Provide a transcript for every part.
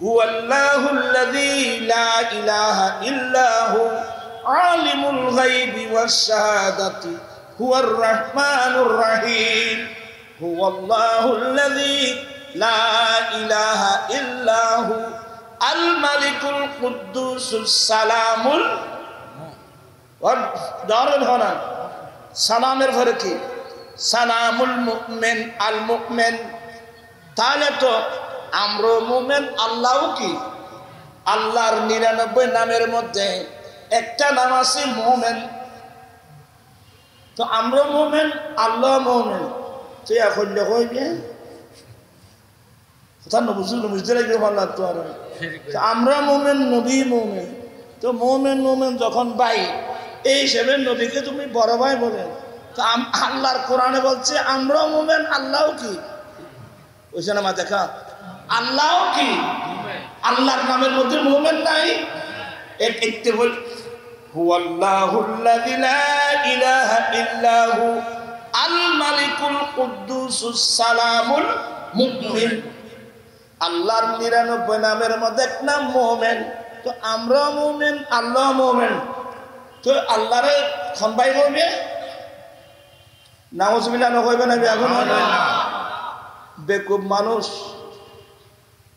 হুয়াল্লাহুল্লাযী লা ইলাহা ইল্লাহু আলিমুল গায়বি ওয়াশ শাহাদাতি হুয়ার রাহমানুর রহিম। হুয়াল্লাহুল্লাযী লা ইলাহা ইল্লাহু আল মালিকুল কুদ্দুসুস সালামুল দারুল হনা। সালামের ঘরে কি? সালামুল মুমিন আল মুমিন। তাহলে তো আমরা মুমিন, আল্লাহ কি? আল্লাহর 99 নামের মধ্যে একটা নাম আছে মুমিন। তো আমরা মুমিন, আল্লাহ মুমিন। তুই এখন হইবে কথা না বুঝতে লাগবে ভালো লাগতো। আর আমরা মুমিন, নবী মুমিন। তো মুমিন মুমিন যখন ভাই, এই হিসেবে নবীকে তুমি বড় ভাই বলেন। তো আল্লাহর কোরআনে বলছে আমরা মুমিন, আল্লাহ কি? ওইসে না মা দেখা, আল্লাহ কি? আল্লাহর নামের মধ্যে মুমিন নাই। একটু বল, হুয়াল্লাহুল্লাযী লা ইলাহা ইল্লাহু আল মালিকুল কুদ্দুসুস সালামুল মুমিন। আল্লাহর 99 নামের মধ্যে এক নাম মুমিন। তো আমরা মুমিন, আল্লাহ মুমিন। তো আল্লাহরে খনবাই বলবে নাউজুবিল্লাহ না কইবে না? এখন বেকুব মানুষ,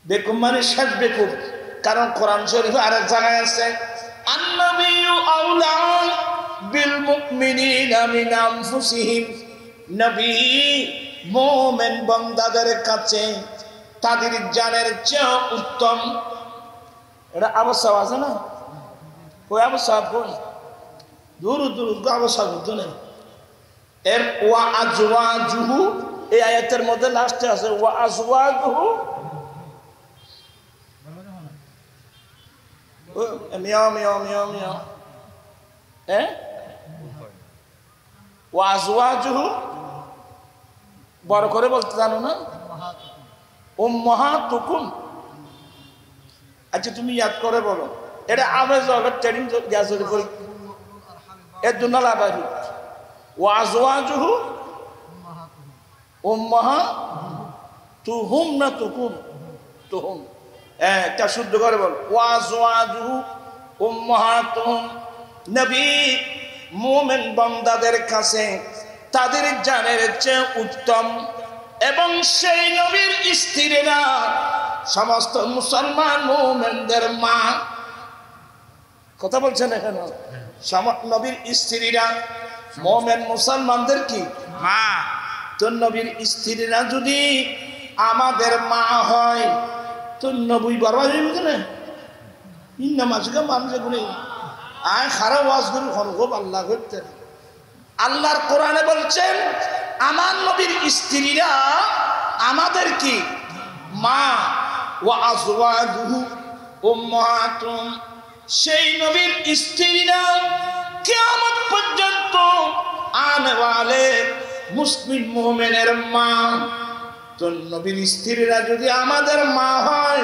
বেকুব মানে শেষ বেকুব। কারণ কোরআন শরীফে আরেক জায়গায় আছে, আন-নাবিয়্যু আওলা বিল মুমিনিনা মিন আনফুসিহিম। নবী মুমিন বান্দাদের কাছে তাদের জানের চেয়ে উত্তম। এটা আবশ্যক আছে না? ওই আবশ্যক কই দূর দূর আবশ্যক হতো না। এর ওয়া আজওয়াজুহু, এই আয়াতের মধ্যে লাস্টে আছে ওয়া আজওয়াজুহু। মিয়াও মিয়াও মিয়াও মিয়াও। ওয়া আজওয়াজুহু বড় করে বলতে জানো না? উম্মাহাতুকুম। আচ্ছা তুমি ইয়াদ করে বলো, এটা আবেজ হবে ট্রেনিং গ্যাসের করি এর দুনালা বাড়ি। ওয়া আজওয়াজুহু উম্মাহাতুহুম না তুকুম? তুহুম। একটা শুদ্ধ করে বল, ওয়া আজওয়াজুহু উম্মাহাতুহুম। নবী মুমিন বান্দাদের কাছে তাদের জানের চেয়ে উত্তম। এবং সেই নবীর স্ত্রীরা সমস্ত মুসলমান মুমিনদের মা। কথা বলছেন এখানে? নবীর স্ত্রীরা মুমিন মুসলমানদের কি মা। তো নবীর স্ত্রীরা যদি আমাদের মা হয় তো নবী বড় হইবে না? ইন্না মাসিকা মানুষ এগুলি আয় খারাপ ওয়াজ করে খুব আল্লাহ করতে। আল্লাহর কোরআনে বলছেন আমার নবীর স্ত্রীরা আমাদের কি মা। ওয়া আজওয়াজুহু উম্মাহাতুহুম। সেই নবীর স্ত্রীরা কিয়ামত পর্যন্ত আনেওয়ালে মুসলিম মুমিনের মা। তো নবীর স্ত্রীরা যদি আমাদের মা হয়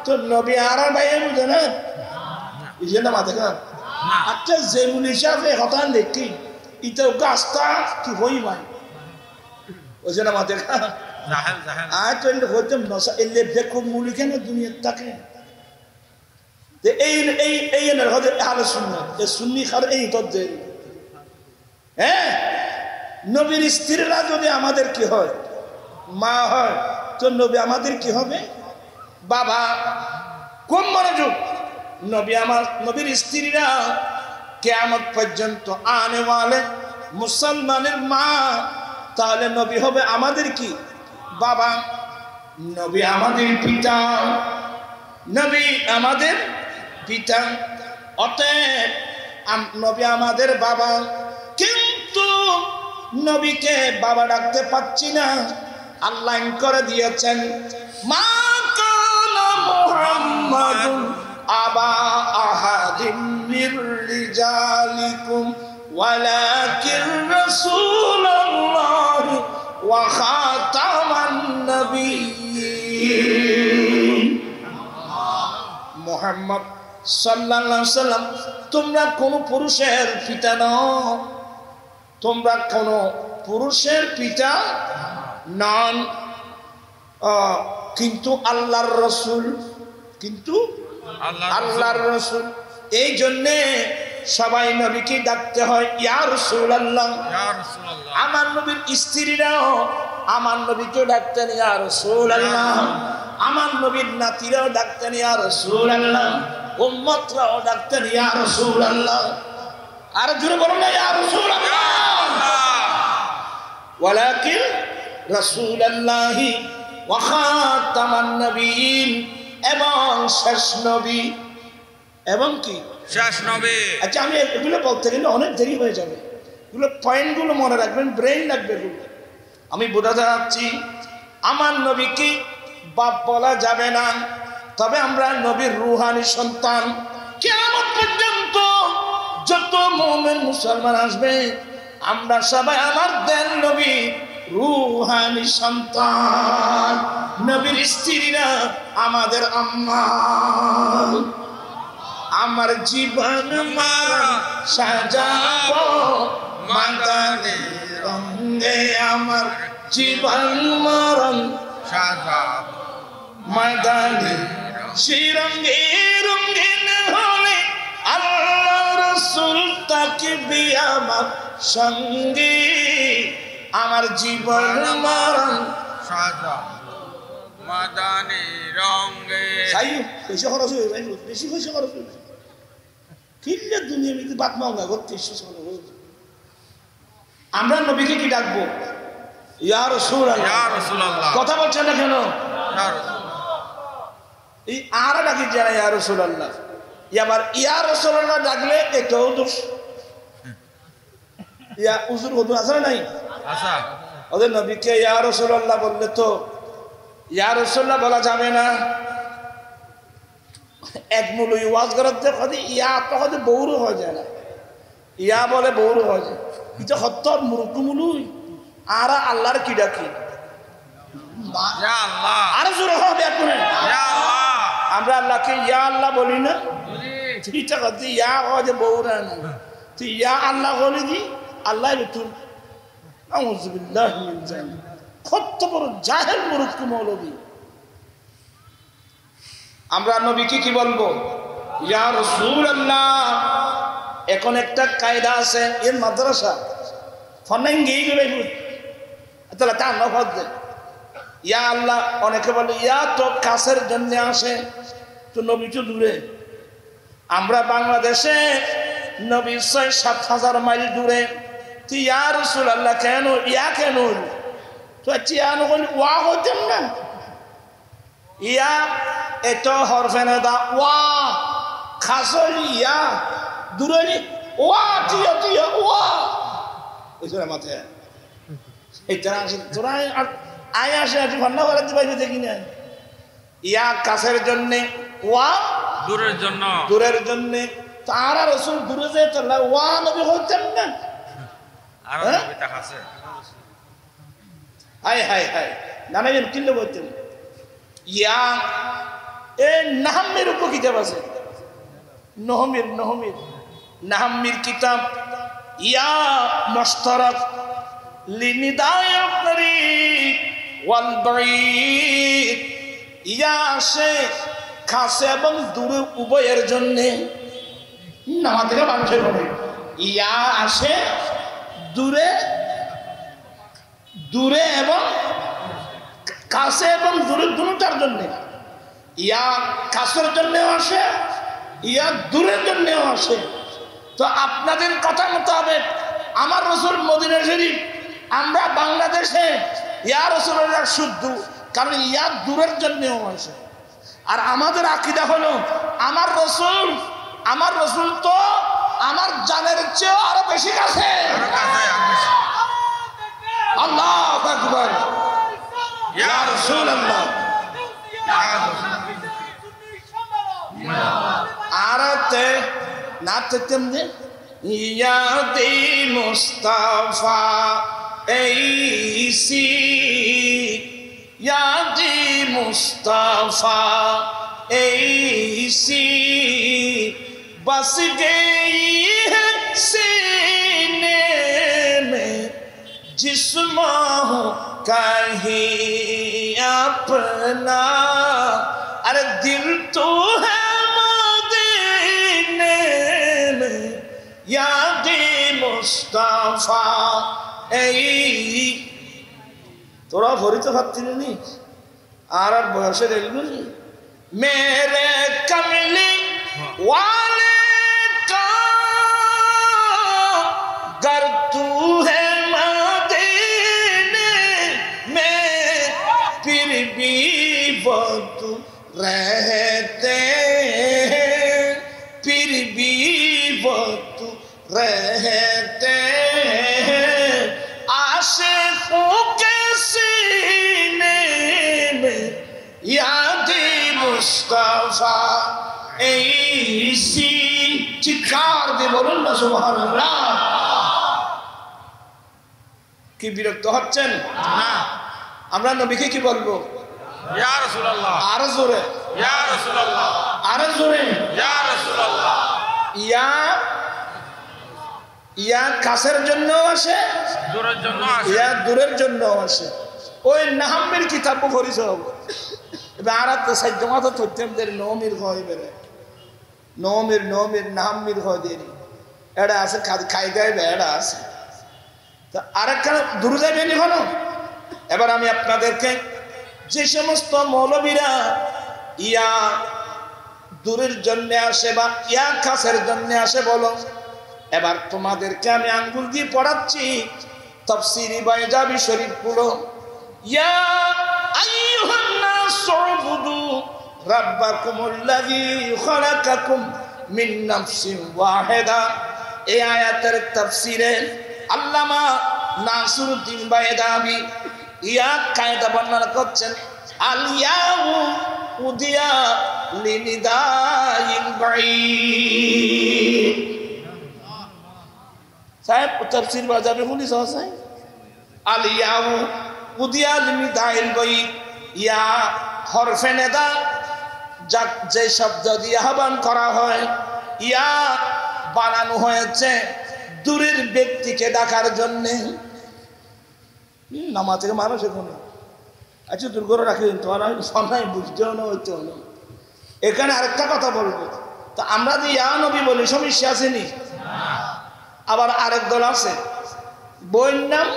তো নবী আর ভাই বুঝে না? বুঝে না মাথা না? আচ্ছা যেমন হিসাবে হঠাৎ দেখি ইতেও গাছটা কি হই ভাই বুঝে না মাথা আর তো হইতে নশা এলে দেখো মুলি কেন দুনিয়ার থাকে। এই এই এই হতে আলো শুননা এই সুন্নি খার এই তদ্দে। হ্যাঁ, নবীর স্ত্রীরা যদি আমাদের কি হয় মা হয় তো নবী আমাদের কি হবে বাবা। কোন মনোযোগ? নবী আমার নবীর স্ত্রীরা কিয়ামত পর্যন্ত আনেওয়ালে মুসলমানের মা। তাহলে নবী হবে আমাদের কি বাবা। নবী আমাদের পিতা, নবী আমাদের পিতা। অতএব নবী আমাদের বাবা, কিন্তু নবীকে বাবা ডাকতে পাচ্ছি না। আল্লাহ করে দিয়েছেন মা কানা মুহাম্মাদুন আবা আহাদিম মির রিজালিকুম ওয়ালাকিন রাসূলুল্লাহ ওয়া খাতামান নাবিয়্যিন। মুহাম্মদ সাল্লাল্লাহু আলাইহি সাল্লাম তোমরা কোন পুরুষের পিতা নও, তোমরা কোন পুরুষের পিতা নন, কিন্তু আল্লাহর রাসূল কিন্তু আল্লাহর রাসূল। এই জন্যে সবাই নবীকে ডাকতে হয় ইয়া রাসূলুল্লাহ। আমার নবীর স্ত্রীরাও আমার নবীকে ডাকতেন ইয়া রাসূলুল্লাহ, আমার নবীর নাতিরাও ডাকতেন ইয়া রাসূলুল্লাহ, উম্মতরাও ডাকতেন ইয়া রাসূলুল্লাহ। আর জোরে বলুন না ইয়া রাসূলুল্লাহ। ওয়ালাকিন রাসূলুল্লাহি ওয়া খাতামান নবিয়্যিন, এবং শেষ নবী, এবং কি শেষ নবী। আচ্ছা, আমি এগুলো বলতে গেলে অনেক দেরি হয়ে যাবে, এগুলো পয়েন্টগুলো মনে রাখবেন, ব্রেইন লাগবে এগুলো। আমি বোঝাতে যাচ্ছি, আমার নবীকে বাপ বলা যাবে না, তবে আমরা নবীর রুহানি সন্তান। কিয়ামত পর্যন্ত যত মুমিন মুসলমান আসবে, আমরা সবাই আমার দেন নবী রুহানি সন্তান। নবীর স্ত্রীরা আমাদের আম্মা। আমার জীবন মারা সাজাবো মাদানি রঙে, আমার জীবন মরণ সাজাবো মাদানি সেই রঙে রঙিন হলে আল্লাহ রাসূল তাকবি আমার সঙ্গে। আমার জীবন মরণ সাজাবো মাদানি রঙে। সাই বেশি খরচ হয়ে যায়, বেশি পয়সা খরচ হয়ে যায়। কিল্লে দুনিয়া মিতে বাত মাওনা করতে আমরা নবীকে কি ডাকবো ইয়া রাসূলুল্লাহ, ইয়া রাসূলুল্লাহ। কথা বলছেন না কেন? এই আর ডাকি জানা ইয়া রাসূলুল্লাহ। আবার ইয়া রাসূলুল্লাহ ডাকলে এটাও দোষ। ইয়া উজুর ওদু আছে না নাই? আচ্ছা, ওদের নবীকে ইয়া রাসূলুল্লাহ বললে তো ইয়া রাসূলুল্লাহ বলা যাবে না। এক মূল ওয়াজ করতে কদি ইয়া তো কদি বৌরু হয়ে যায় না, ইয়া বলে বৌরু হয়ে যায়। এটা সত্যর মুরুকু মুলুই আর আল্লাহর কি ডাকি ইয়া আল্লাহ। আর জোরে হবে এখন ইয়া আল্লাহ। আমরা আল্লাহকে ইয়া আল্লাহ বলি না, এটা কদি ইয়া কদি বৌরা না, তুই ইয়া আল্লাহ বলি দি আল্লাহ তুই। আউযু বিল্লাহি মিন যালিক। কত বড় জাহেল মুরুকু মৌলবী। আমরা নবীকে কি বলবো ইয়া রাসূলুল্লাহ। এখন একটা কায়দা আছে এর মাদ্রাসা ফনাইন গিয়ে গেলে তাহলে তা আল্লাহ বলতে ইয়া আল্লাহ। অনেকে বলে ইয়া তো কাছের জন্য আসে, তো নবী তো দূরে। আমরা বাংলাদেশে নবী ৬-৭ হাজার মাইল দূরে, তুই ইয়া রাসূলুল্লাহ কেন ইয়া কেন তো ইয়া নকল ওয়া হতেন না। ইয়া এত হরফেনে দা ওয়া খাসলি ইয়া দূরে ওয়া টিয়া টিয়া ওয়া ওইসব মাথায় এটা আসে তোরা আয় আসে একটু ভান্না করে দিবাই দেখি না। ইয়া কাছের জন্যে, ওয়া দূরের জন্য, দূরের জন্যে। তারা রাসূল দূরে যেত না, ওয়া নবী হতেন না। আর নবী তা কাছে হাই হাই হাই নানা যেন কিল্লে বলতেন ইয়া। এ নাহমির উপর কিতাব আছে, নহমির নাহমির কিতাব ইয়া মুশতারাক লিনিদায়াল করিব ওয়াল বাঈদ। ইয়া আসে কাছে এবং দূরে উভয়ের জন্য। আমাদের মানুষের বলে ইয়া আসে দূরে দূরে এবং কাছে এবং দূরে দুটার জন্য। ইয়া কাছের জন্যও আসে, ইয়া দূরের জন্যও আসে। তো আপনাদের কথা মোতাবেক আমার রাসূল মদিনা শরীফ, আমরা বাংলাদেশে ইয়া রাসূলুল্লাহ শুদ্ধ, কারণ ইয়া দূরের জন্যও আসে। আর আমাদের আকীদা হলো আমার রাসূল তো আমার জানের চেয়ে আরো বেশি কাছে। আল্লাহু আকবার ইয়া রাসূলুল্লাহ। আরতে নাতে তেমনে ইয়াদি মুস্তাফা এইসি ইয়াদি মুস্তাফা এইসি बस गई है सीने में जिस्मों का ही अपना अरे दिल तो है मदीने में यादे मुस्तफा এই তোরা ভরিতে পারতিনি নি আর আর বয়সের এলগুলি মেরে কমলি ওয়ালে কা गर तू है मदीने में फिर भी वो तू रहते हैं फिर भी वो तू रहते हैं आशिकों के सीने में याद मुस्तफा ऐसी चिৎকার দিয়ে বলুন না সুবহানাল্লাহ কি বিরক্ত হচ্ছেন না আমরা নবীকে কি বলবো ইয়া রাসূলুল্লাহ আর জোরে ইয়া রাসূলুল্লাহ আর জোরে ইয়া রাসূলুল্লাহ ইয়া ইয়া কাছের জন্য আসে দূরের জন্য আসে ইয়া দূরের জন্য আসে ওই নাহামের কিতাব পড়িছ এবার আরাতে সাইজমা তো তথ্যদের নমির হয় বেরে নমির নাহামের হয় দেরি এটা আছে খাই গায় বেড়া আছে তো আরেকটা দূরে যাবেন এখনো এবার আমি আপনাদেরকে যে সমস্ত মৌলবীরা ইয়া দূরের জন্য আসে বা ইয়া কাছের জন্য আসে বলো এবার তোমাদেরকে আমি আঙ্গুল দিয়ে পড়াচ্ছি তাফসীরি বাইজাবি শরীফ পড়ো ইয়া আইয়ুহান নাস উবুদু রাব্বাকুমুল্লাযী খালাকাকুম মিন নাফসিন ওয়াহিদা এই আয়াতের তাফসীরে আল্লামা নাসিরউদ্দিন বাইদাবি ইয়া কায়দা বর্ণনা করছেন আল ইয়াউ উদিয়া লিনিদাইল বাঈদ সাহেব তাফসীর বাজাবে শুনিছ সাহেব আল ইয়াউ উদিয়া লিনিদাইল বাঈদ ইয়া হরফে নিদা যে শব্দ দিয়ে আহ্বান করা হয় ইয়া বানানো হয়েছে দূরের ব্যক্তিকে ডাকার জন্য নামাজ থেকে মানুষ এখানে আচ্ছা দূর করে রাখি তোমার সন্ধ্যায় বুঝতেও না হইতেও না এখানে আরেকটা কথা বলবো তো আমরা যে ইয়া নবী বলি সমস্যা আসেনি আবার আরেক দল আছে বইয়ের নাম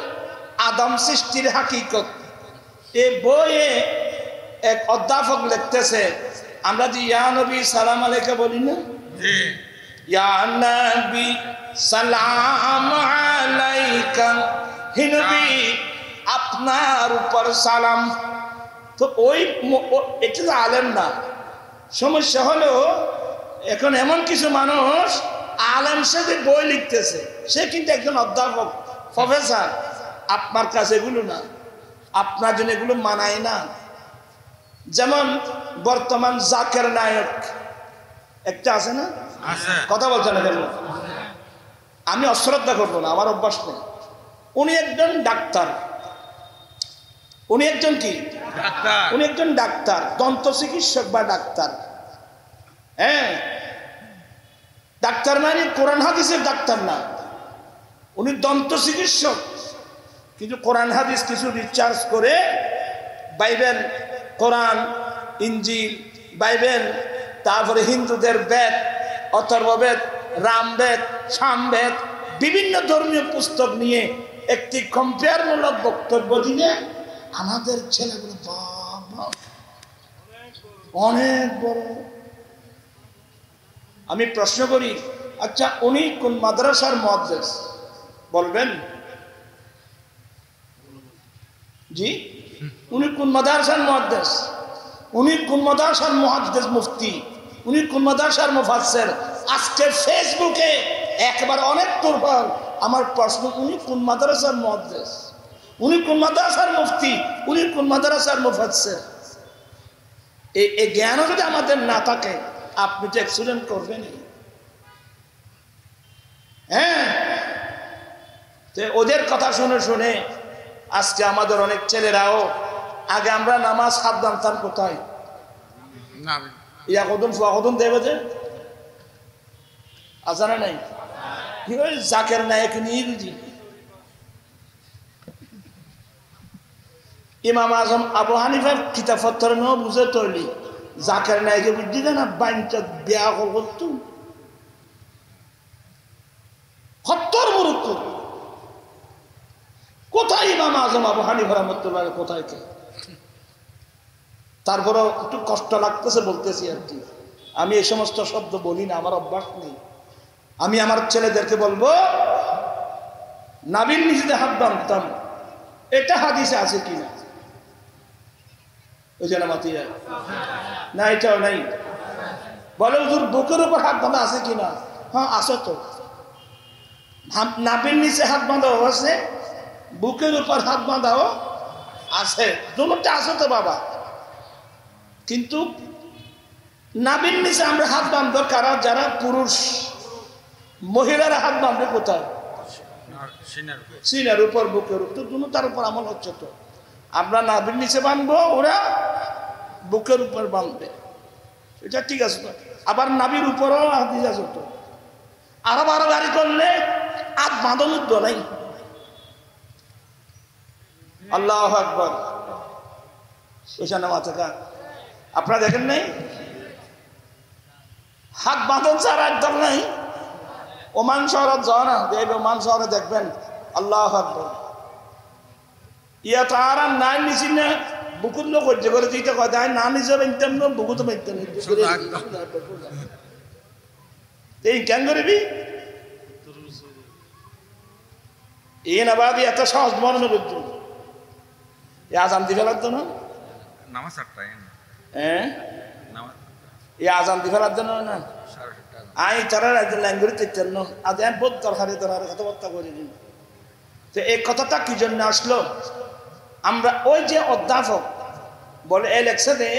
আদম সৃষ্টির হাকিকত এই বইয়ে এক অধ্যাপক লিখতেছে আমরা যে ইয়া নবী সালাম আলাইকা বলি না ইয়া নবী সালাম আলাইকা হে নবী আপনার উপর সালাম তো ওই এটা তো আলেম না সমস্যা হলো এখন এমন কিছু মানুষ আলেম সাথে বই লিখতেছে সে কিন্তু একজন অধ্যাপক প্রফেসর আপনার কাছে এগুলো না আপনার জন্য এগুলো মানায় না যেমন বর্তমান জাকের নায়ক একটা আছে না কথা বলছেন না কেন আমি অশ্রদ্ধা করবো না আমার অভ্যাস নেই উনি একজন ডাক্তার উনি একজন কি উনি একজন ডাক্তার দন্ত চিকিৎসক বা ডাক্তার হ্যাঁ ডাক্তার মানে কোরআন হাদিসের ডাক্তার না উনি দন্ত চিকিৎসক কিন্তু কোরআন হাদিস কিছু রিসার্চ করে বাইবেল কোরআন ইঞ্জিল বাইবেল তারপরে হিন্দুদের বেদ অথর্ববেদ রামবেদ সামবেদ বিভিন্ন ধর্মীয় পুস্তক নিয়ে একটি কম্পেয়ারমূলক বক্তব্য দিলে আমাদের ছেলেগুলো বাবা অনেক বড় আমি প্রশ্ন করি আচ্ছা উনি কোন মাদ্রাসার মুহাদ্দিস বলবেন জি উনি কোন মাদ্রাসার মুহাদ্দিস উনি কোন মাদ্রাসার মুহাদ্দিস মুফতি উনি কোন মাদ্রাসার মুফাসসির আজকে ফেসবুকে একবার অনেক তোরপাল আমার প্রশ্ন উনি কোন মাদ্রাসার মুহাদ্দিস উনি কোন মাদ্রাসার মুফতি উনি কোন মাদ্রাসার মুফাসসির এই জ্ঞানও যদি আমাদের না থাকে আপনি তো অ্যাক্সিডেন্ট করবেনই হ্যাঁ তো ওদের কথা শুনে শুনে আজকে আমাদের অনেক ছেলেরাও আগে আমরা নামাজ হাত দানতাম কোথায় ইয়া কদম ফুয়া কদম দেবে যে আজানা নাই কি ওই জাকের নায়ক নিয়ে বুঝি ইমাম আজম আবু হানিফার কিতাব পত্র বুঝে তৈরি জাকের নায়কে বুদ্ধি না বাইনটা বিয়া করতো হত্তর মুরুক্ষ কোথায় ইমাম আজম আবু হানিফা রাহমাতুল্লাহ কোথায় কে তারপরে একটু কষ্ট লাগতেছে বলতেছি আর কি আমি এই সমস্ত শব্দ বলি না আমার অভ্যাস নেই আমি আমার ছেলেদেরকে বলবো নাবির নিচে হাত বাঁধতাম এটা হাদিসে আছে কিনা ওই জন্য মাতিয়া না এটাও নাই বলে হুজুর বুকের উপর হাত বাঁধা আছে কিনা হ্যাঁ আছে তো নাবির নিচে হাত বাঁধাও আছে বুকের উপর হাত বাঁধাও আছে দুটোটা আছে তো বাবা কিন্তু নাবির নিচে আমরা হাত বাঁধবো কারা যারা পুরুষ মহিলারা হাত বাঁধবে কোথায় সিনার উপর বুকের উপর দুটো তার উপর আমল হচ্ছে তো আমরা নাবির নিচে বাঁধবো ওরা বুকের উপর বাঁধবে এটা ঠিক আছে তো আবার নাবির উপরও হাদিস আছে তো আরো বাড়ি করলে হাত বাঁধানোর তো নাই আল্লাহু আকবার ওইখানে মাথা আপনারা দেখেন নাই হাত বাঁধন ছাড়া একদম নাই ওমান শহরে যাও না দেখবে ওমান শহরে দেখবেন আল্লাহু আকবার ইয়া তারা নাই নিছি না বুকুর লোক হজ্জ করে দিতে কয় তাই না নিজে বেঁধতাম না বুকু তো বেঁধতাম এই কেন করবি এই না বাদি এত সহজ মনে করতো আজান দি ফেলার জন্য নামাজ হ্যাঁ এই আজান দি ফেলার জন্য না আই তারা ল্যাঙ্গুয়েজ দেখতেন না আজ আমি বহুত দরকারি কথাবার্তা করে দিন তো এই কথাটা কি জন্য আসলো আমরা ওই যে অধ্যাপক বলে ইলেকশনে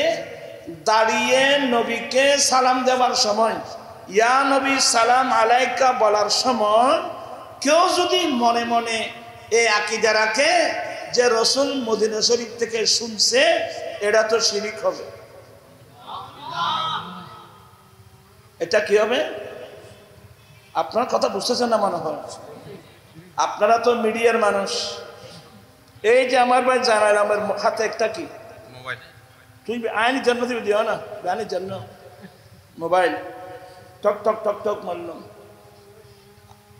দাঁড়িয়ে নবীকে সালাম দেওয়ার সময় ইয়া নবী সালাম আলাইকা বলার সময় কেউ যদি মনে মনে এই আকীদা রাখে যে রাসূল মদিনা শরীফ থেকে শুনছে এটা তো শিরক হবে এটা কি হবে আপনার কথা বুঝতেছেন না মনে হয় আপনারা তো মিডিয়ার মানুষ এই যে আমার ভাই জানাল আমার হাতে একটা কি মোবাইল তুই আইনি জন্ম দিবি দিও না আইনি জন্ম মোবাইল টক টক টক টক মারলাম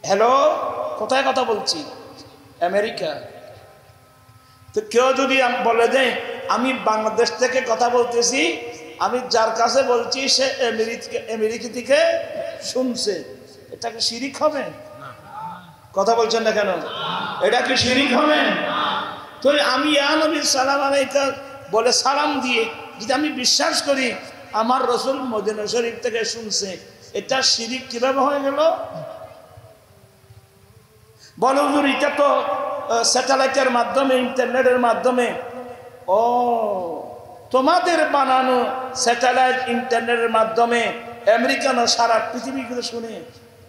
হ্যালো কোথায় কথা বলছি আমেরিকা তো কেউ যদি বলে যে আমি বাংলাদেশ থেকে কথা বলতেছি আমি যার কাছে বলছি সে আমেরিকা থেকে শুনছে এটা কি শিরিক হবে কথা বলছেন না কেন এটা কি শিরিক হবে তো আমি ইয়া নবী সালাম আলাইকা বলে সালাম দিয়ে যদি আমি বিশ্বাস করি আমার রাসূল মদিনা শরীফ থেকে শুনছে এটা শিরিক কিভাবে হয়ে গেল বলো হুজুর এটা তো স্যাটেলাইটের মাধ্যমে ইন্টারনেটের মাধ্যমে ও তোমাদের বানানো স্যাটেলাইট ইন্টারনেটের মাধ্যমে আমেরিকানো সারা পৃথিবী করে শুনে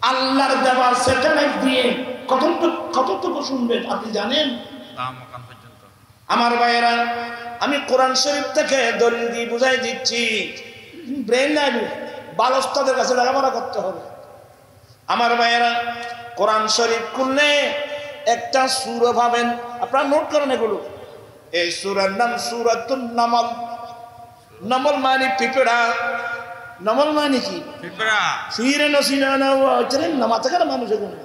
আল্লাহর দেওয়া স্যাটেলাইট দিয়ে কতটুকু শুনবেন আপনি জানেন আমার ভাইয়েরা আমি কোরআন শরীফ থেকে দলিল দিয়ে বুঝাই দিচ্ছি ব্রেন লাগবে বালস্তাদের কাছে লেখাপড়া করতে হবে আমার ভাইয়েরা কোরআন শরীফ খুললে একটা সূরা পাবেন আপনারা নোট করেন এগুলো এই সূরার নাম সূরাতুন নামল নামল মানে পিঁপড়া নামল মানে কি পিঁপড়া ফিরে নসিনা না ওইখানে নামাতে কার মানুষ এগুলো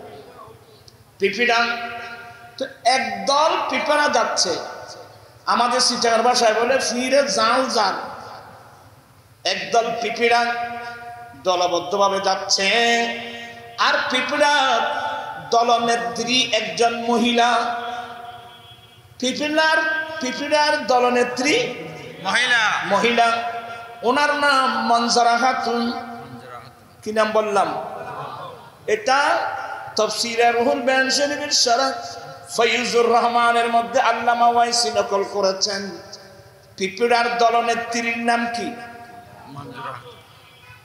পিঁপড়া তো একদল পিঁপড়া যাচ্ছে আমাদের সিটার ভাষায় বলে ফিরে জাল জাল একদল পিঁপড়া দলবদ্ধভাবে যাচ্ছে আর পিঁপড়া দলনেত্রী একজন মহিলা পিঁপড়ার দলনেত্রী মহিলা ওনার নাম মনজরা খাতুন কি নাম বললাম এটা তাফসীরে রুহুল বায়ান শরীফের শরহ ফয়জুর রহমানের মধ্যে আল্লামা ওয়াইসি নকল করেছেন পিঁপড়ার দলনেত্রীর নাম কি মনজরা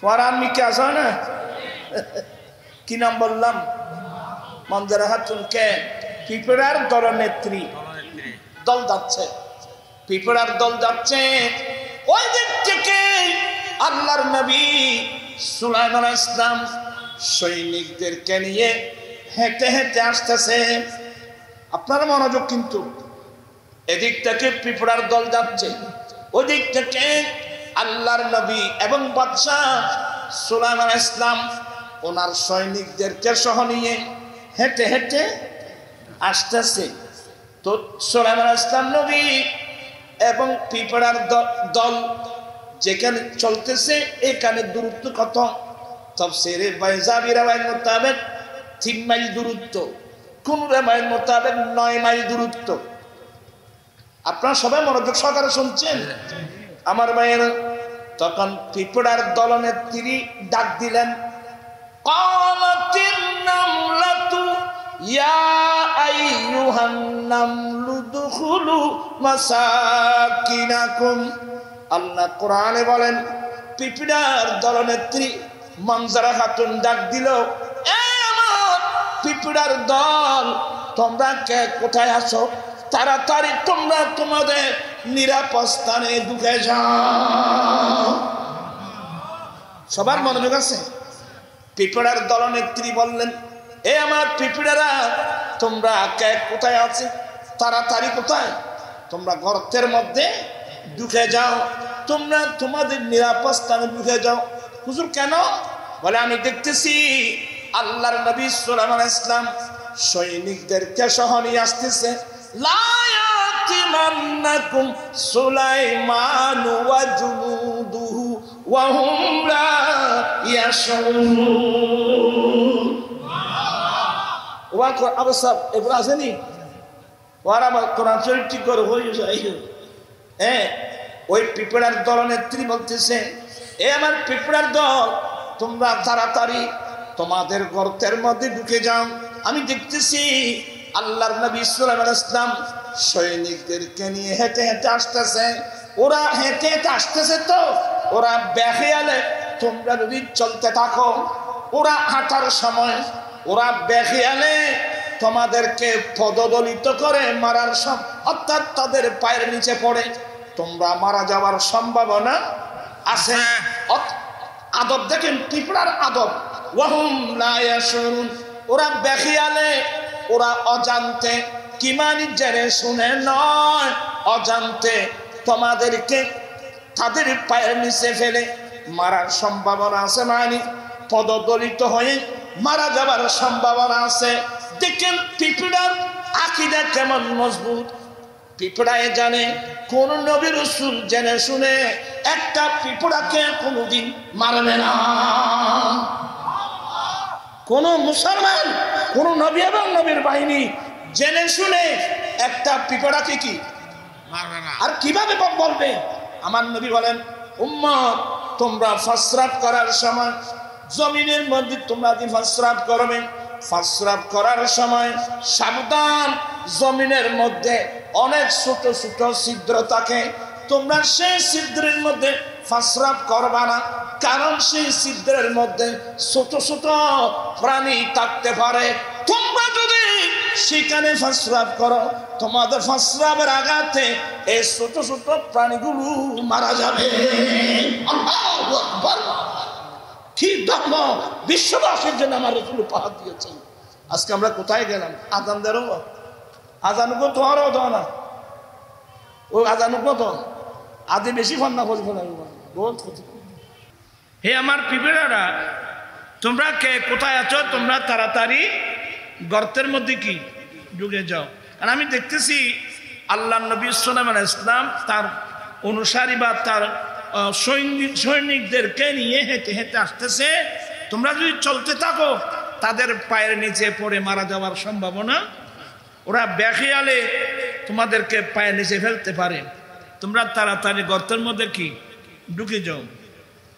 কোরআন মিকে আছে না কি নাম বললাম মনজরা খাতুন কে পিঁপড়ার দলনেত্রী দল যাচ্ছে পিঁপড়ার দল যাচ্ছে ওই দিক থেকে আল্লাহর নবী সুলাইমান আলাইহিস সালাম সৈনিকদেরকে নিয়ে হেঁটে হেঁটে আসতেছে আপনারা মনোযোগ কিন্তু এদিক থেকে পিঁপড়ার দল যাচ্ছে ওই দিক থেকে আল্লাহর নবী এবং বাদশাহ সুলাইমান আলাইহিস সালাম ওনার সৈনিকদেরকে সহ নিয়ে হেঁটে হেঁটে আসতেছে। তো সুলাইমান আলাইহিস সালাম নবী এবং পিঁপড়ার দল যেখানে চলতেছে এখানে দূরত্ব কত? তাফসীরে বাইজাবি রাওয়ায়াত মোতাবেক 3 মাইল দূরত্ব, কোন রাওয়ায়াত মোতাবেক 9 মাইল দূরত্ব। আপনারা সবাই মনোযোগ সহকারে শুনছেন আমার ভাইয়েরা। তখন পিঁপড়ার দলনেত্রী ডাক দিলেন, ক্বালাতিন নামলাতু ইয়া আইয়ুহান নামলু দুখুলু মাসাকিনাকুম। আল্লাহ কোরআনে বলেন, পিঁপড়ার দলনেত্রী মনজারা খাতুন ডাক দিল, এ আমার পিঁপড়ার দল, তোমরা কে কোথায় আছো? তাড়াতাড়ি তোমরা তোমাদের নিরাপদ স্থানে ঢুকে যাও। সবার মনোযোগ আছে? পিঁপড়ার দলনেত্রী বললেন, এ আমার পিঁপড়ারা, তোমরা কে কোথায় আছে? তাড়াতাড়ি কোথায়? তোমরা গর্তের মধ্যে ঢুকে যাও, তোমরা তোমাদের নিরাপদ স্থানে ঢুকে যাও। হুজুর কেন? বলে, আমি দেখতেছি আল্লাহর নবী সুলাইমান আলাইহিস সালাম সৈনিকদেরকে সহ নিয়ে আসতেছে। লা ইয়াতিমান্নাকুম সুলাইমান ওয়া জুনুদুহু ওয়া হুম লা ইয়াশউরুন। ওয়া আবসাব এগুলো আসেনি? ওরা কোরআন শরীফ ঠিক করে হয়ে যায়। হ্যাঁ, ওই পিঁপড়ার দলনেত্রী বলতেছে, এ আমার পিঁপড়ার দল, তোমরা তাড়াতাড়ি তোমাদের গর্তের মধ্যে ঢুকে যাও। আমি দেখতেছি আল্লাহর নবী সুলাইমান আলাইহিস সালাম সৈনিকদেরকে নিয়ে হেঁটে হেঁটে আসতেছে। ওরা হেঁটে হেঁটে আসতেছে, তো ওরা বেখেয়ালে তোমরা যদি চলতে থাকো, ওরা হাঁটার সময় ওরা বেখেয়ালে তোমাদেরকে পদদলিত করে মারার সব, অর্থাৎ তাদের পায়ের নিচে পড়ে তোমরা মারা যাওয়ার সম্ভাবনা আছে। আদব দেখেন, পিঁপড়ার আদব। ওয়াহুম লা ইয়াশউরুন, ওরা বেখিয়ালে, ওরা অজান্তে, কি মানি জেনে শুনে নয়, অজান্তে তোমাদেরকে তাদের পায়ের নিচে ফেলে মারার সম্ভাবনা আছে, মানে পদদলিত হয়ে মারা যাবার সম্ভাবনা আছে। দেখেন পিঁপড়ার আকীদা কেমন মজবুত। পিঁপড়ায় জানে কোন নবী রাসূল জেনে শুনে একটা পিঁপড়াকে কোনোদিন মারবে না। কোন মুসলমান, কোন নবী এবং নবীর বাহিনী জেনে শুনে একটা পিঁপড়াকে কি মারবে না। আর কিভাবে বলবে? আমার নবী বলেন, উম্মত তোমরা ফাসরাব করার সময় জমিনের মধ্যে তোমরা যদি ফাসরাব করবে, ফাসরাব করার সময় সাবধান, জমিনের মধ্যে অনেক ছোট ছোট ছিদ্র থাকে, তোমরা সেই ছিদ্রের মধ্যে ফাসরাব করবা না, কারণ সেই ছিদ্রের মধ্যে ছোট ছোট প্রাণী থাকতে পারে। তোমরা যদি সেখানে ফাসরাব করো, তোমাদের ফাসরাবের আঘাতে এই ছোট ছোট প্রাণীগুলো মারা যাবে। আল্লাহু আকবার! কি ধর্ম বিশ্ববাসীর জন্য আমার রাসূল উপহার দিয়েছেন। আজকে আমরা কোথায় গেলাম? আজান দেরো, আজানুকো তো আরো দাও না, ও আজানুকো তো আদে বেশি ফন্না করবো না, বহুত ক্ষতি। হে আমার পিঁপড়ারা, তোমরা কে কোথায় আছো? তোমরা তাড়াতাড়ি গর্তের মধ্যে কি ঢুকে যাও। আর আমি দেখতেছি আল্লাহর নবী সুলাইমান আলাইহিস সালাম তার অনুসারী বা তার সৈনিকদেরকে নিয়ে হেঁটে হেঁটে আসতেছে। তোমরা যদি চলতে থাকো, তাদের পায়ের নিচে পড়ে মারা যাওয়ার সম্ভাবনা, ওরা বেখিয়ালে তোমাদেরকে পায়ের নিচে ফেলতে পারে, তোমরা তাড়াতাড়ি গর্তের মধ্যে কি ঢুকে যাও।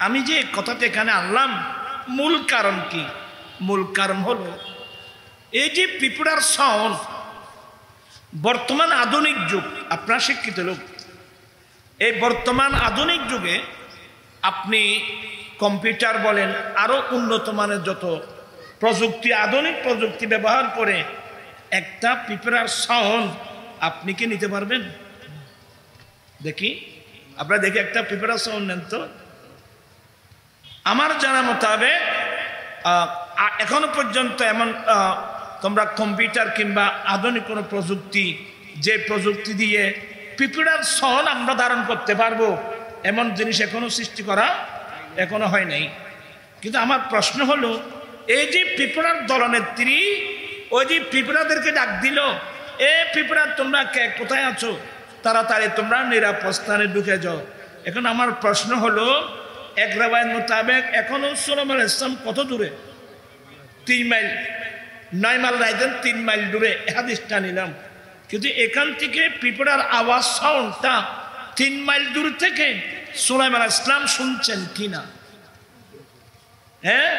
আমি যে কথাটা এখানে আনলাম, মূল কারণ কি? মূল কারণ হলো এই যে পিঁপড়ার সাউন্ড, বর্তমান আধুনিক যুগ, আপনার শিক্ষিত লোক, এই বর্তমান আধুনিক যুগে আপনি কম্পিউটার বলেন, আরো উন্নত মানের যত প্রযুক্তি, আধুনিক প্রযুক্তি ব্যবহার করে একটা পিঁপড়ার সাউন্ড আপনি কি নিতে পারবেন? দেখি, আপনারা দেখি একটা পিঁপড়ার সাউন্ড নেন তো। আমার জানা মোতাবেক এখনো পর্যন্ত এমন তোমরা কম্পিউটার কিংবা আধুনিক কোনো প্রযুক্তি, যে প্রযুক্তি দিয়ে পিঁপড়ার সাউন্ড আমরা ধারণ করতে পারবো, এমন জিনিস এখনো সৃষ্টি করা এখনো হয় নাই। কিন্তু আমার প্রশ্ন হলো, এই যে পিঁপড়ার দলনেত্রী ওই যে পিঁপড়াদেরকে ডাক দিল, এ পিঁপড়া তোমরা কোথায় আছো, তাড়াতাড়ি তোমরা নিরাপদ স্থানে ঢুকে যাও। এখন আমার প্রশ্ন হলো, এক রাবায়ের মোতাবেক এখনো সুলাইমান আলাইহিস সালাম কত দূরে? 3 মাইল, 9 মাইল রাইতেন 3 মাইল দূরে, হাদিসটা নিলাম। কিন্তু এখান থেকে পিঁপড়ার আওয়াজ সাউন্ডটা 3 মাইল দূর থেকে সুলাইমান আলাইহিস সালাম শুনছেন কিনা? হ্যাঁ,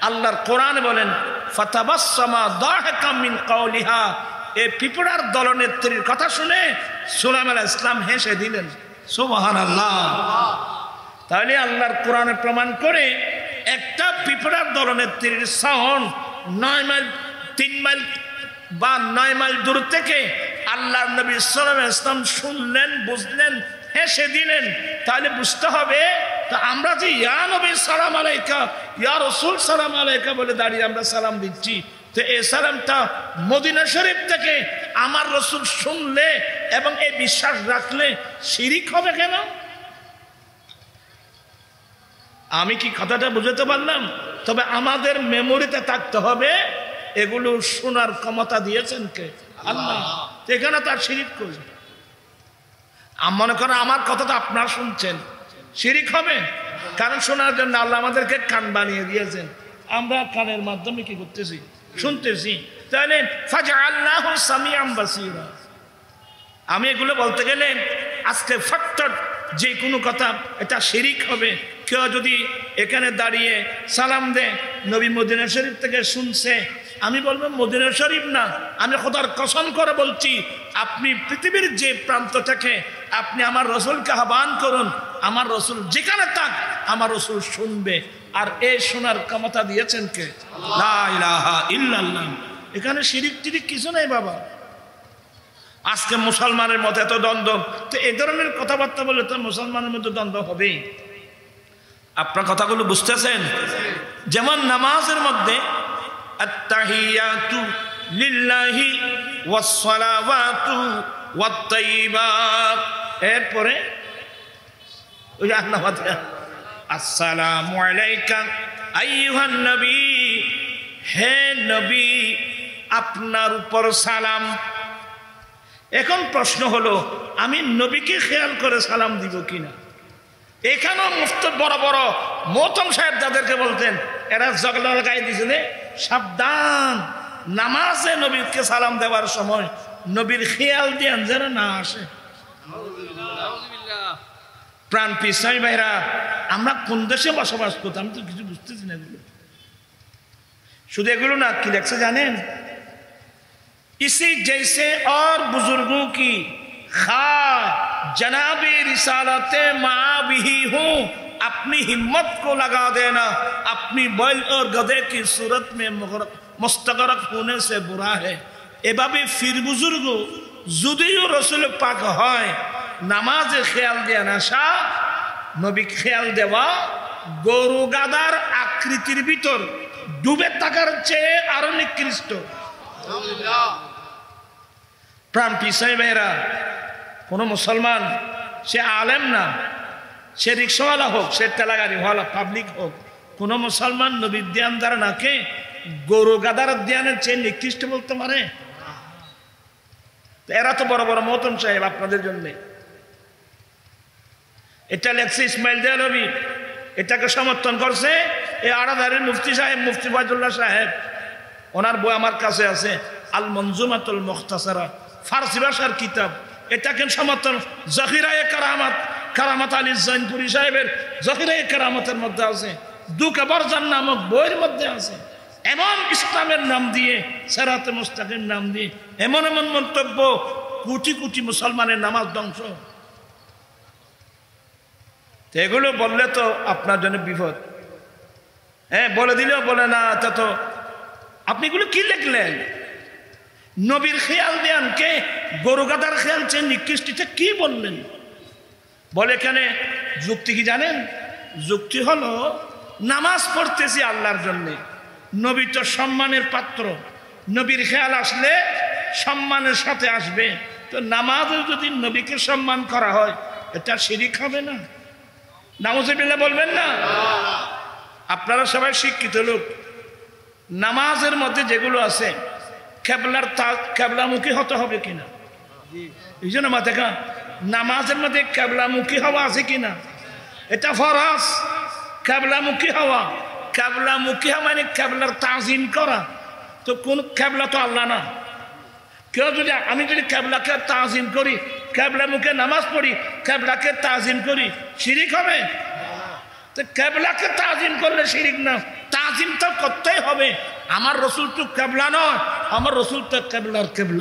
আল্লাহর কোরআন বলেন ফাতাবাসসামা দাহিকাম মিন কাওলিহা, এই পিঁপড়ার দলনেত্রীর কথা শুনে সুলাইমান আলাইহিস সালাম হেসে দিলেন। সুবহানাল্লাহ। তাহলে আল্লাহর কোরআনে প্রমাণ করে একটা পিঁপড়ার দলনেত্রীর সাউন্ড 9 মাইল, 3 মাইল বা 9 মাইল দূর থেকে আল্লাহর নবী সাল্লাল্লাহু আলাইহি ওয়াসাল্লাম শুনলেন, বুঝলেন, হেসে দিলেন। তাহলে বুঝতে হবে তো আমরা যে ইয়া নবী সালাম আলাইকা, ইয়া রাসূল সালাম আলাইকা বলে দাঁড়িয়ে আমরা সালাম দিচ্ছি, তো এই সালামটা মদিনা শরীফ থেকে আমার রাসূল শুনলে এবং এই বিশ্বাস রাখলে শিরিক হবে কেন? আমি কি কথাটা বুঝতে পারলাম? তবে আমাদের মেমোরিতে থাকতে হবে এগুলো শোনার ক্ষমতা দিয়েছেন কে? আল্লাহ। এখানে তার শিরিক করবে। মনে করেন আমার কথাটা আপনারা শুনছেন, শিরিক হবে? কারণ শোনার জন্য আল্লাহ আমাদেরকে কান বানিয়ে দিয়েছেন, আমরা কানের মাধ্যমে কি করতেছি? শুনতেছি। তাহলে ফাজআলনাহু সামিআন বাসীরা। আমি এগুলো বলতে গেলে আজকে ফ্যাক্টর যে কোনো কথা এটা শিরিক হবে। কেউ যদি এখানে দাঁড়িয়ে সালাম দেয়, নবী মদিনা শরীফ থেকে শুনছে, আমি বলবো মদিনা শরীফ না, আমি খোদার কসম করে বলছি, আপনি পৃথিবীর যে প্রান্ত থেকে আপনি আমার রসুলকে আহ্বান করুন, আমার রসুল যেখানে থাক আমার রসুল শুনবে। আর এই শোনার ক্ষমতা দিয়েছেন কে? লা ইলাহা ইল্লাল্লাহ। এখানে শিরিক টিরিক কিছু নেই বাবা। আজকে মুসলমানের মধ্যে এত দ্বন্দ্ব, তো এই ধরনের কথাবার্তা বললে তো মুসলমানের মধ্যে দ্বন্দ্ব হবেই। আপনার কথাগুলো বুঝতেছেন? যেমন নামাজের মধ্যে আত্তাহিয়াতু লিল্লাহি ওয়াস সালাওয়াতু ওয়াত তাইয়্যিবাত, এরপরে ওই আল্লাহু আসসালামু আলাইকা আইয়ুহান নবী, হে নবী আপনার উপর সালাম। এখন প্রশ্ন হলো, আমি নবীকে খেয়াল করে সালাম দিব কিনা? এখানেও মুফতি বড় বড় মোহতম সাহেব যাদেরকে বলতেন, এরা জগলা লাগাই দিয়েছিল, সাবধান, নামাজে নবীকে সালাম দেওয়ার সময় নবীর খেয়াল দিয়ান যেন না আসে। প্রাণ পিসাই ভাইরা, আমরা কোন দেশে বসবাস করতাম আমি তো কিছু বুঝতেছি না। এগুলো শুধু এগুলো না, কি লেখছে জানেন? इसी जैसे और बुजुर्गों की खा जनाबे रिसालते माँ भी हूँ, अपनी हिम्मत को लगा देना, अपनी बैल और गधे की सूरत में मुस्तगरक होने से बुरा है। এভাবে ফির বুজুর্গ যদিও রসুল পাক হয়, নামাজে খেয়াল দেয়া আসা, নবী খেয়াল দেওয়া গরু গাদার আকৃতির ভিতর ডুবে থাকার চেয়ে আরো নিকৃষ্ট। প্রাণ পিসাই ভাইরা, কোন মুসলমান, সে আলেম না, সে রিক্সাওয়ালা হোক, সে ঠেলাগাড়িওয়ালা, পাবলিক হোক, কোন মুসলমান নবীর ধ্যান দ্বারা নাকে গরু গাদার ধ্যানের চেয়ে নিকৃষ্ট বলতে পারে? এরা তো বড় বড় মোহতম সাহেব আপনাদের জন্য। এটা লেখছে ইসমাইল দেহলভী, এটাকে সমর্থন করছে এই আড়াধারের মুফতি সাহেব, মুফতি ফয়জুল্লাহ সাহেব। ওনার বই আমার কাছে আছে, আল মনজুমাতুল মুখতাসারা, ফারসি ভাষার কিতাব। এটাকে সমর্থন জহিরায়ে কারামাত, কারামাত আলী জৈনপুরি সাহেবের জহিরায়ে কারামাতের মধ্যে আছে, দুকে বরজান নামক বইয়ের মধ্যে আছে। এমন ইসলামের নাম দিয়ে, সিরাতে মুস্তাকিম নাম দিয়ে এমন এমন মন্তব্য, কোটি কোটি মুসলমানের নামাজ ধ্বংস। এগুলো বললে তো আপনার জন্য বিপদ। হ্যাঁ, বলে দিলেও বলে না, তা তো আপনি এগুলো কি লিখলেন? নবীর খেয়াল দেন কে গরু গাদার খেয়াল চেয়ে নিকৃষ্টিতে কি বললেন? বলে এখানে যুক্তি কি জানেন? যুক্তি হলো, নামাজ পড়তেছি আল্লাহর জন্য, নবী তো সম্মানের পাত্র, নবীর খেয়াল আসলে সম্মানের সাথে আসবে, তো নামাজে যদি নবীকে সম্মান করা হয় এটা শিরিক হবে না? নাউজুবিল্লাহ বলবেন না? আপনারা সবাই শিক্ষিত লোক, নামাজের মধ্যে যেগুলো আছে কেবলামুখী হতে হবে কিনা, এই জন্য মাথা নামাজের মধ্যে কেবলামুখী হওয়া আছে কিনা, এটা ফরজ। কেবলামুখী হওয়া, কেবলামুখী হওয়া মানে কেবলার তাজিম করা। তো কোন কেবলা তো আল্লাহ না। কেউ যদি আমি যদি কেবলাকে তাজিম করি, কেবলামুখে নামাজ পড়ি, কেবলাকে তাজিম করি, শিরিক হবে? তো কেবলাকে তাজিম করলে শিরিক না, তাজিম তো করতেই হবে। আমার রসুল তো কেবলা নয়, আমার রসুল তো কেবলার কেবলা।